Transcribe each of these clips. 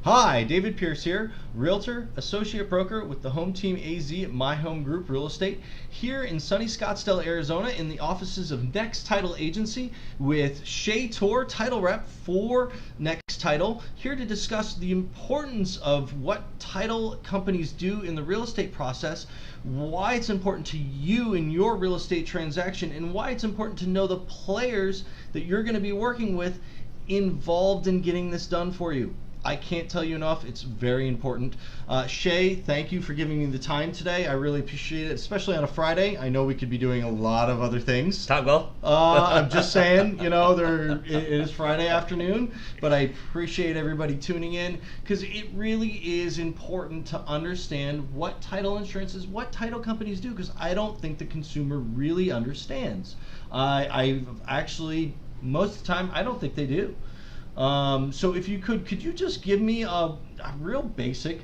Hi, David Pierce here, Realtor, Associate Broker with the Home Team AZ at My Home Group Real Estate, here in sunny Scottsdale, Arizona, in the offices of NexTitle Agency with shead Title Rep for NexTitle, here to discuss the importance of what title companies do in the real estate process, why it's important to you in your real estate transaction, and why it's important to know the players that you're going to be working with involved in getting this done for you. I can't tell you enough. It's very important. Shay, thank you for giving me the time today. I really appreciate it, especially on a Friday. I know we could be doing a lot of other things. Toggle. I'm just saying, it is Friday afternoon, but I appreciate everybody tuning in because it really is important to understand what title insurance is, what title companies do, because I don't think the consumer really understands. I've actually, most of the time, I don't think they do. So if you could you just give me a real basic,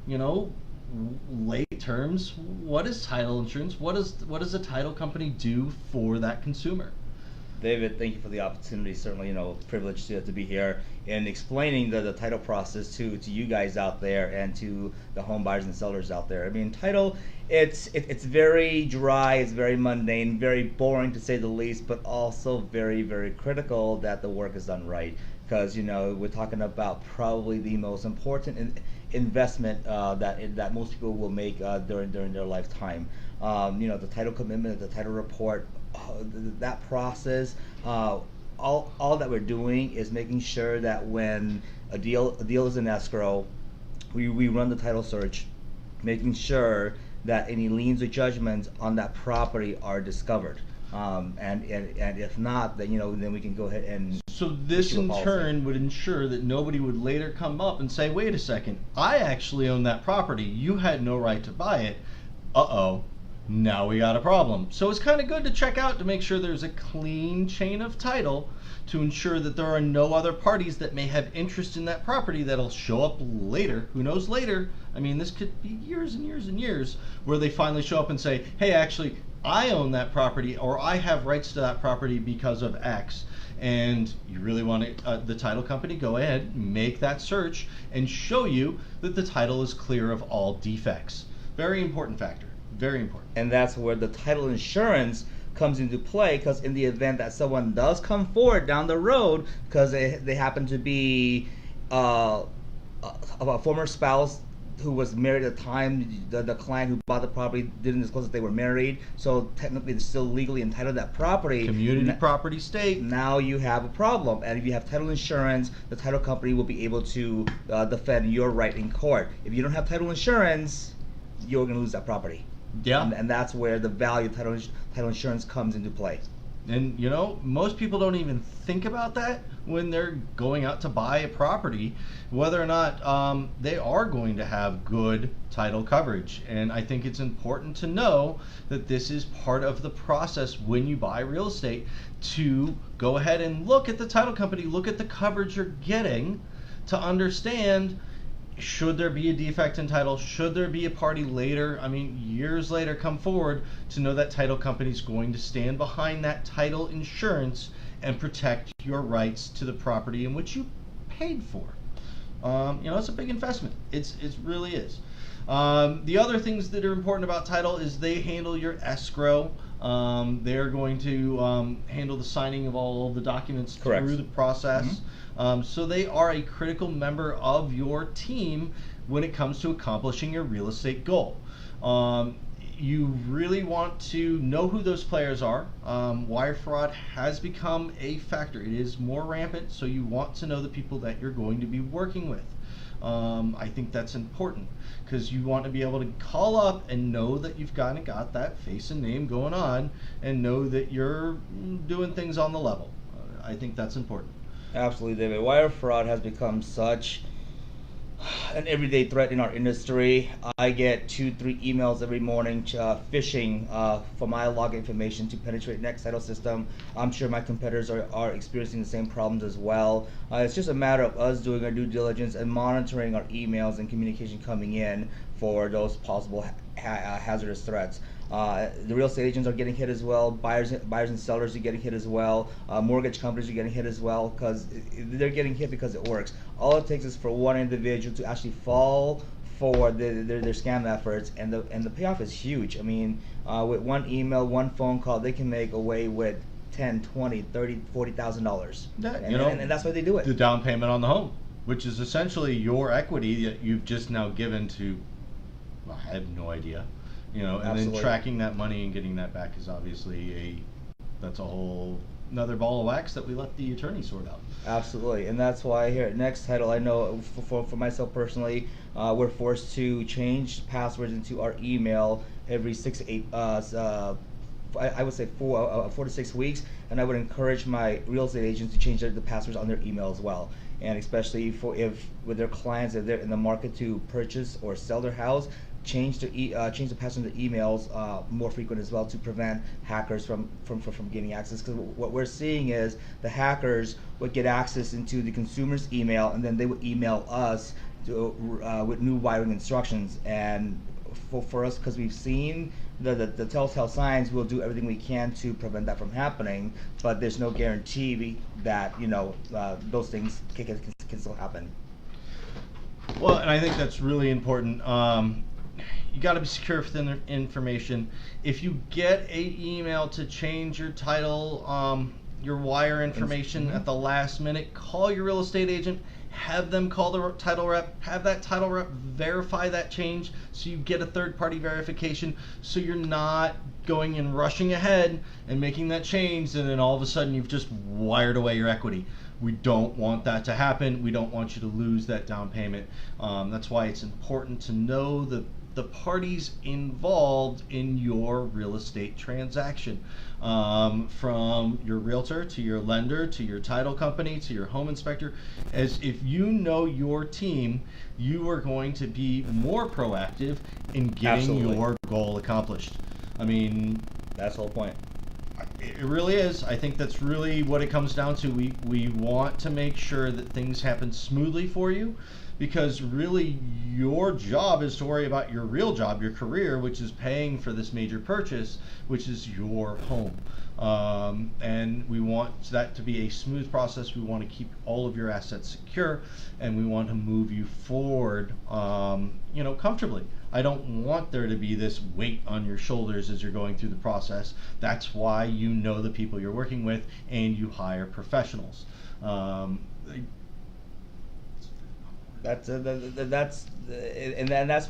lay terms, what is title insurance? What does a title company do for that consumer? David, thank you for the opportunity. Certainly, privileged to be here and explaining the title process to you guys out there and to the home buyers and sellers out there. I mean, title, it's very dry, it's very mundane, very boring to say the least, but also very, very critical that the work is done right. Because we're talking about probably the most important investment that most people will make during their lifetime. The title commitment, the title report, that process. All that we're doing is making sure that when a deal is in escrow, we run the title search, making sure that any liens or judgments on that property are discovered. And if not, then we can go ahead and. So this in turn would ensure that nobody would later come up and say, wait a second, I actually own that property. You had no right to buy it. Uh-oh, now we got a problem. So it's kind of good to check out to make sure there's a clean chain of title to ensure that there are no other parties that may have interest in that property that'll show up later. Who knows later? I mean, this could be years and years and years where they finally show up and say, hey, actually, I own that property or I have rights to that property because of X. And you really want the title company, go ahead, make that search and show you that the title is clear of all defects. Very important factor, very important. And that's where the title insurance comes into play, because in the event that someone does come forward down the road because they happen to be a former spouse who was married at the time, the client who bought the property didn't disclose that they were married, so technically they're still legally entitled to that property. Community property state. Now you have a problem, and if you have title insurance, the title company will be able to defend your right in court. If you don't have title insurance, you're going to lose that property. Yeah. And that's where the value of title insurance comes into play. And most people don't even think about that when they're going out to buy a property, whether or not they are going to have good title coverage. And I think it's important to know that this is part of the process when you buy real estate, to go ahead and look at the title company, look at the coverage you're getting to understand, should there be a defect in title? Should there be a party later, years later, come forward, to know that title company is going to stand behind that title insurance and protect your rights to the property in which you paid for. It's a big investment. It really is. The other things that are important about title is they handle your escrow. They're going to handle the signing of all the documents. Correct. Through the process. Mm-hmm. So they are a critical member of your team when it comes to accomplishing your real estate goal. You really want to know who those players are. Wire fraud has become a factor. It is more rampant, so you want to know the people that you're going to be working with. I think that's important because you want to be able to call up and know that you've got that face and name going on and know that you're doing things on the level. I think that's important. Absolutely, David. Wire fraud has become such an everyday threat in our industry. I get 2-3 emails every morning phishing for my login information to penetrate NexTitle system. I'm sure my competitors are experiencing the same problems as well. It's just a matter of us doing our due diligence and monitoring our emails and communication coming in for those possible hazardous threats. The real estate agents are getting hit as well. Buyers and sellers are getting hit as well. Mortgage companies are getting hit as well because they're getting hit because it works. All it takes is for one individual to actually fall for their scam efforts, and the payoff is huge. I mean, with one email, one phone call, they can make away with $10, $20, $30, $40,000. And that's why they do it. The down payment on the home, which is essentially your equity that you've just now given to, well, I have no idea, and Absolutely. then tracking that money and getting that back is obviously that's a whole another ball of wax that we let the attorney sort out. Absolutely, and that's why here at NexTitle, I know for myself personally, we're forced to change passwords into our email every 6 to 8. I would say 4 to 6 weeks, and I would encourage my real estate agents to change the passwords on their email as well. And especially if with their clients, if they're in the market to purchase or sell their house, change the password in the emails more frequent as well to prevent hackers from gaining access. Because what we're seeing is the hackers would get access into the consumer's email, and then they would email us with new wiring instructions. And for us, because we've seen the telltale signs, we'll do everything we can to prevent that from happening. But there's no guarantee that those things can still happen. Well, and I think that's really important. You got to be secure with the information. If you get a email to change your title, your wire information at the last minute, call your real estate agent. Have them call the title rep, have that title rep verify that change so you get a third-party verification, so you're not going and rushing ahead and making that change and then all of a sudden you've just wired away your equity. We don't want that to happen. We don't want you to lose that down payment. That's why it's important to know the parties involved in your real estate transaction, from your realtor to your lender to your title company to your home inspector. As if you know your team, you are going to be more proactive in getting Absolutely. your goal accomplished. I mean, That's the whole point. it really is. I think that's really what it comes down to. We want to make sure that things happen smoothly for you, because really your job is to worry about your real job, your career, which is paying for this major purchase, which is your home. And we want that to be a smooth process. We want to keep all of your assets secure, and we want to move you forward, comfortably. I don't want there to be this weight on your shoulders as you're going through the process. That's why you know the people you're working with and you hire professionals. That's where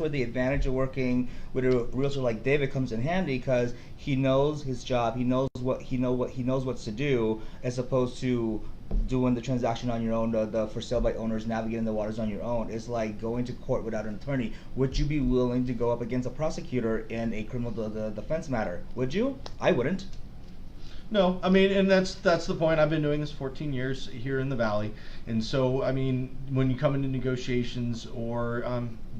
the advantage of working with a realtor like David comes in handy, because he knows his job, he knows what to do, as opposed to doing the transaction on your own, the for sale by owners, navigating the waters on your own. It's like going to court without an attorney. Would you be willing to go up against a prosecutor in a criminal defense matter? Would you? I wouldn't. No, I mean, and that's the point. I've been doing this 14 years here in the Valley, and so I mean, when you come into negotiations or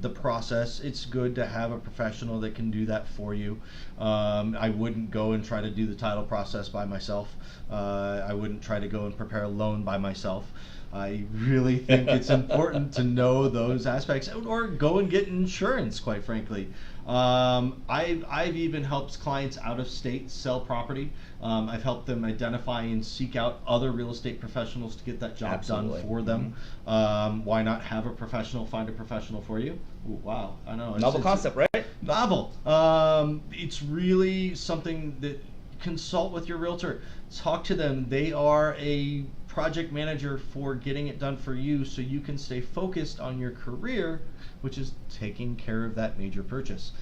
the process, it's good to have a professional that can do that for you. I wouldn't go and try to do the title process by myself. I wouldn't try to go and prepare a loan by myself. I really think it's important to know those aspects, or go and get insurance, quite frankly. I've even helped clients out of state sell property. I've helped them identify and seek out other real estate professionals to get that job Absolutely. done for them. Why not have a professional find a professional for you? Ooh, wow, I know. Novel concept, right? Novel. It's really something that, consult with your realtor. Talk to them. They are a project manager for getting it done for you, so you can stay focused on your career, which is taking care of that major purchase.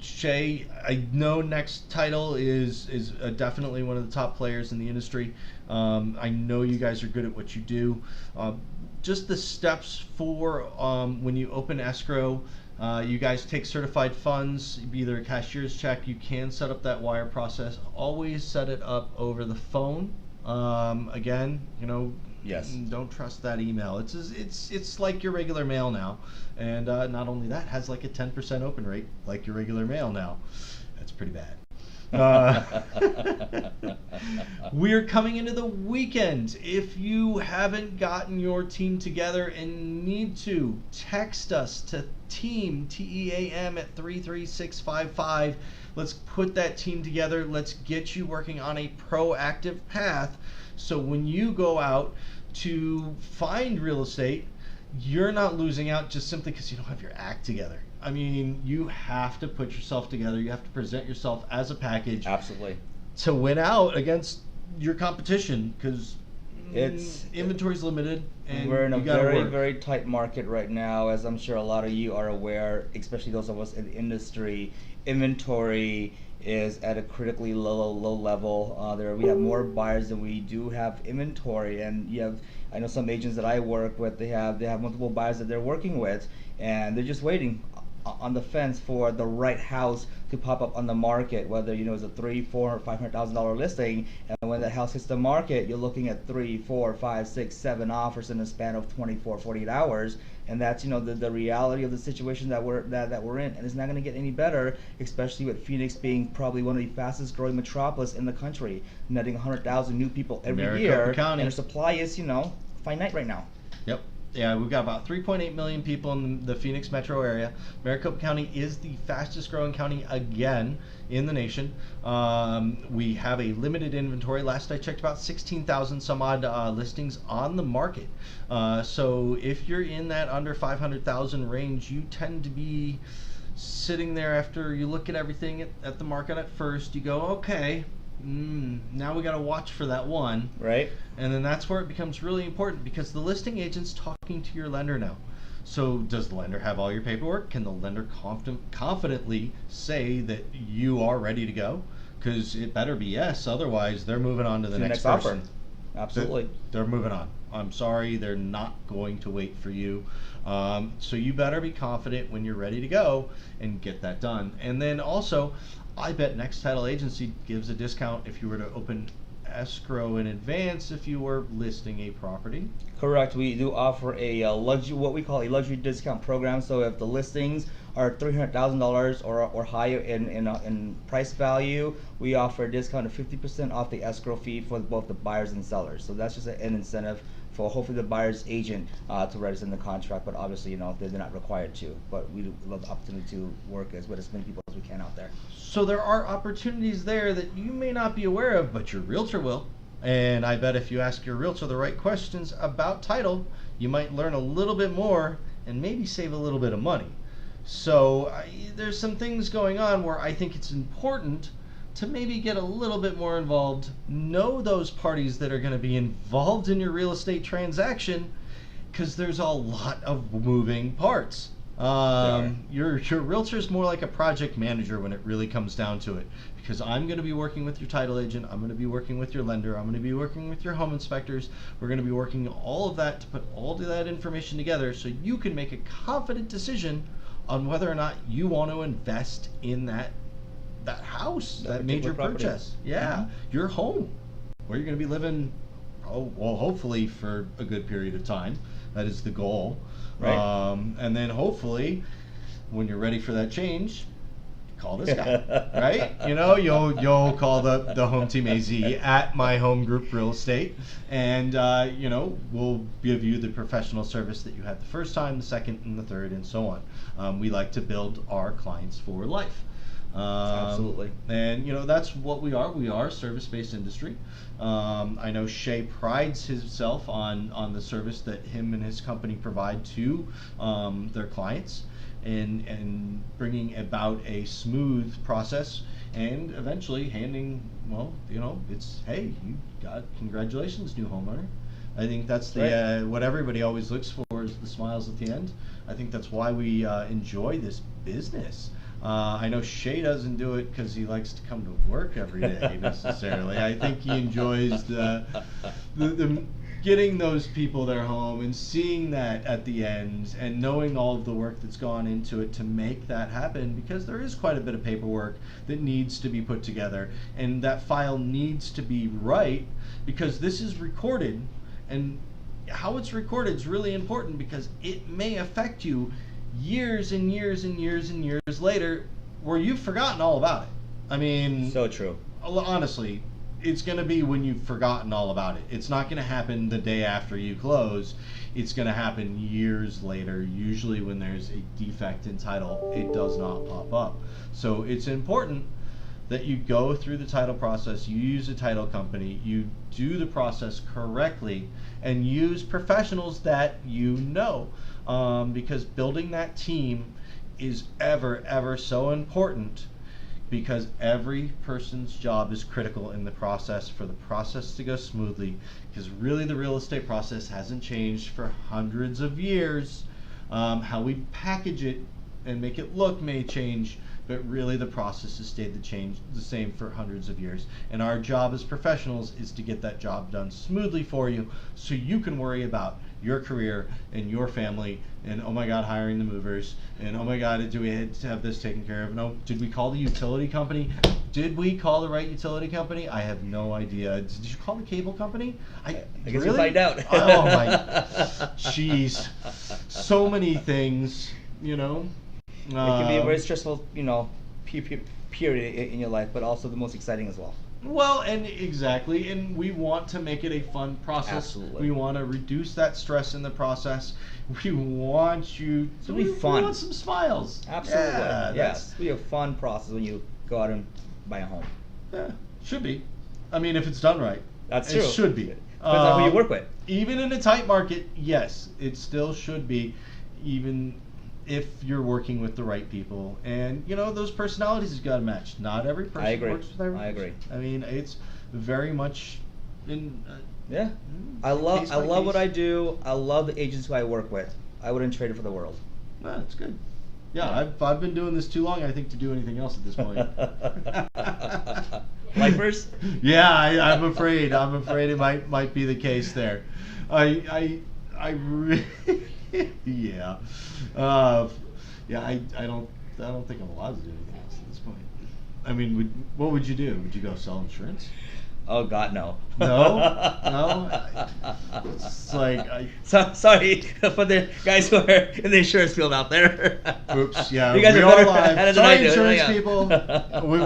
Shay, I know NexTitle is definitely one of the top players in the industry. I know you guys are good at what you do. Just the steps for when you open escrow. You guys take certified funds, either a cashier's check. You can set up that wire process. Always set it up over the phone. Again, Yes. don't trust that email. It's like your regular mail now, and not only that, has like a 10% open rate, like your regular mail now. That's pretty bad. We're coming into the weekend. If you haven't gotten your team together and need to, text us to team, TEAM, at 33655. Let's put that team together. Let's get you working on a proactive path, so when you go out to find real estate, you're not losing out just simply because you don't have your act together. I mean, you have to put yourself together. You have to present yourself as a package. Absolutely. To win out against your competition, because inventory's limited, and we're in a very, very tight market right now, as I'm sure a lot of you are aware, especially those of us in the industry. Inventory is at a critically low level. We have more buyers than we do have inventory, and I know some agents that I work with, they have multiple buyers that they're working with, and they're just waiting on the fence for the right house to pop up on the market, whether it's a $300,000, $400,000, or $500,000 listing, and when that house hits the market, you're looking at 3, 4, 5, 6, 7 offers in a span of 24, 48 hours, and that's the reality of the situation that we're in, and it's not going to get any better, especially with Phoenix being probably one of the fastest growing metropolis in the country, netting 100,000 new people every year, County. and the supply is finite right now. Yep. Yeah, we've got about 3.8 million people in the Phoenix metro area. Maricopa County is the fastest growing county again in the nation. We have a limited inventory. Last I checked, about 16,000 some odd listings on the market. So if you're in that under 500,000 range, you tend to be sitting there after you look at everything at the market at first. You go, okay, now we got to watch for that one. Right. And then that's where it becomes really important, because the listing agent's talking to your lender now. So does the lender have all your paperwork? Can the lender confidently say that you are ready to go? Because it better be yes, otherwise they're moving on to the next person. Offer. Absolutely. They're moving on. I'm sorry, they're not going to wait for you. So you better be confident when you're ready to go and get that done. And then also, I bet NexTitle Agency gives a discount if you were to open escrow in advance if you were listing a property. Correct. We do offer a what we call a luxury discount program. So if the listings are $300,000 or higher in price value, we offer a discount of 50% off the escrow fee for both the buyers and sellers. So that's just an incentive for hopefully the buyer's agent to register in the contract, but obviously they're not required to. But we love the opportunity to work with as many people as we can out there. So there are opportunities there that you may not be aware of, but your realtor will. And I bet if you ask your realtor the right questions about title, you might learn a little bit more and maybe save a little bit of money. So there's some things going on where I think it's important to maybe get a little bit more involved, know those parties that are going to be involved in your real estate transaction, because there's a lot of moving parts. Your realtor is more like a project manager when it really comes down to it, because I'm going to be working with your title agent, I'm going to be working with your lender, I'm going to be working with your home inspectors. We're going to be working all of that to put all of that information together so you can make a confident decision on whether or not you want to invest in that house, that major purchase. Yeah, your home, where you're going to be living, hopefully for a good period of time. That is the goal. Right. And then hopefully, when you're ready for that change, call this guy, right? You'll call the home team AZ at My Home Group Real Estate, and we'll give you the professional service that you had the first time, the second, and the third, and so on. We like to build our clients for life. Absolutely. And that's what we are. We are a service-based industry. I know Shay prides himself on the service that him and his company provide to their clients, and bringing about a smooth process, and eventually handing, it's, hey, you got, congratulations, new homeowner. I think that's the what everybody always looks for, is the smiles at the end. I think that's why we enjoy this business. I know Shay doesn't do it because he likes to come to work every day necessarily. I think he enjoys the getting those people their home and seeing that at the end, and knowing all of the work that's gone into it to make that happen, because there is quite a bit of paperwork that needs to be put together, and that file needs to be right, because this is recorded, and how it's recorded is really important, because it may affect you years and years and years and years later, where you've forgotten all about it. I mean, so true. Honestly, it's going to be when you've forgotten all about it. It's not going to happen the day after you close. It's going to happen years later. Usually when there's a defect in title, it does not pop up. So it's important that you go through the title process, you use a title company, you do the process correctly, and use professionals that you know, because building that team is ever so important, because every person's job is critical in the process for the process to go smoothly, because really the real estate process hasn't changed for hundreds of years. How we package it and make it look may change, but really the process has stayed the same for hundreds of years. And our job as professionals is to get that job done smoothly for you, so you can worry about your career and your family, and oh my God, hiring the movers, and oh my God, do we have this taken care of? No, did we call the utility company? Did we call the right utility company? I have no idea. Did you call the cable company? I guess really? we'll find out. Oh my, jeez, so many things, you know. It can be a very stressful, period in your life, but also the most exciting as well. Well, and exactly, and we want to make it a fun process. Absolutely. We want to reduce that stress in the process. We want you to be fun. We want some smiles. Absolutely. Yeah, Yes. It'll be a fun process when you go out and buy a home. Yeah, should be. I mean, if it's done right. That's true. It should be. Depends on who you work with. Even in a tight market, yes, it still should be, even if you're working with the right people. And those personalities has got to match. Not every person I agree. works with every I person. agree. I mean, it's very much in Yeah. I love what I do. I love the agents who I work with. I wouldn't trade it for the world. Well, that's good. Yeah, I've been doing this too long, I think, to do anything else at this point. Lifers? Yeah, I'm afraid. I'm afraid it might be the case there. I really yeah. I don't think I'm allowed to do anything else at this point. I mean, what would you do? Would you go sell insurance? Oh God, no. No. It's like sorry for the guys who are in the insurance field out there. Oops. Yeah. You guys we are all better live. at it than I Sorry, do. insurance Yeah. people.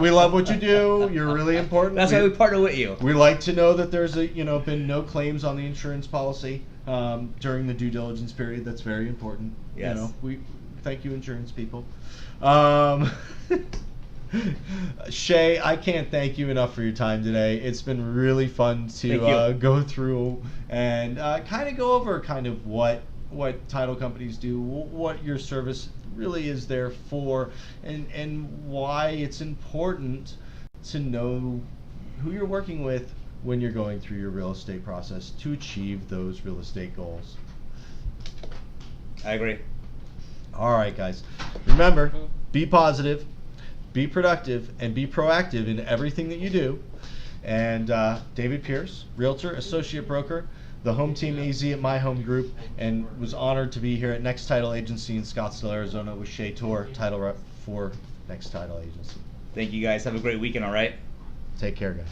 We love what you do. You're really important. That's why we partner with you. We like to know that there's been no claims on the insurance policy during the due diligence period. That's very important. Yes. We thank you, insurance people. Shay, I can't thank you enough for your time today. It's been really fun to go through and kind of go over kind of what title companies do, what your service really is there for, and why it's important to know who you're working with when you're going through your real estate process to achieve those real estate goals. I agree. All right, guys. Remember, be positive, be productive, and be proactive in everything that you do. And David Pierce, Realtor, Associate Broker, the Home Team AZ at My Home Group, and was honored to be here at NexTitle Agency in Scottsdale, Arizona with Shay Tour, title rep for NexTitle Agency. Thank you guys. Have a great weekend, all right? Take care, guys.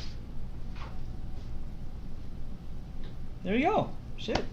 There we go. Shit.